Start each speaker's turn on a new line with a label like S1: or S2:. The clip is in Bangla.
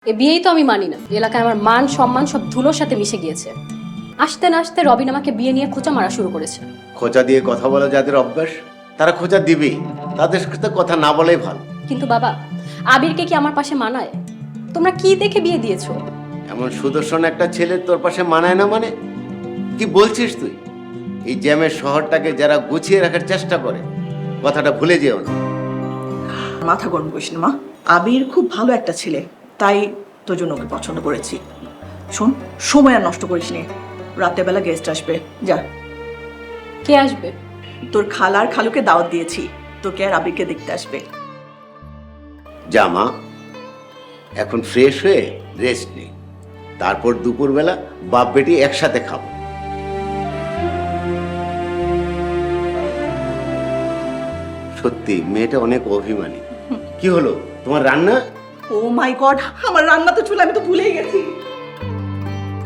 S1: এ বিয়েই তো আমি মানি না। এলাকায় আমার মান সম্মান সব ধুলোর সাথে মিশে গিয়েছে। আসতে না আসতে রবিন আমাকে বিয়ে নিয়ে খোঁচা মারা শুরু করেছে।
S2: খোঁচা দিয়ে কথা বলা যাদের অভ্যাস, তারা খোঁচা দিবেই। তাদের সাথে কথা না বলাই ভালো।
S1: কিন্তু বাবা, আবিরকে কি আমার পাশে মানায়? তোমরা কি দেখে বিয়ে দিয়েছো?
S2: এমন সুদর্শন একটা ছেলে তোর পাশে মানায় না মানে? কি বলছিস তুই? এই জ্যামের শহরটাকে যারা গুছিয়ে রাখার চেষ্টা করে, কথাটা ভুলে যেও না।
S3: মাথা গরম করিস না মা। আবির খুব ভালো একটা ছেলে, তাই তোর জন্য ওকে পছন্দ করেছি। শোন, সময় আর নষ্ট করিস নে। রাতের বেলা গেস্ট আসবে, যা।
S1: কে আসবে?
S3: তোর খালার খালুকে দাওয়াত দিয়েছি, তোকে আর আবিরকে দেখতে আসবে।
S2: যা মা, এখন ফ্রেশ হয়ে রেস্ট নেই, তারপর দুপুরবেলা বাপ বেটি একসাথে খাবো। সত্যি মেয়েটা অনেক অভিমানী। কি হলো তোমার রান্না?
S3: ও মাই গড, আমার রান্না তো চুলা, আমি তো ভুলেই গেছি।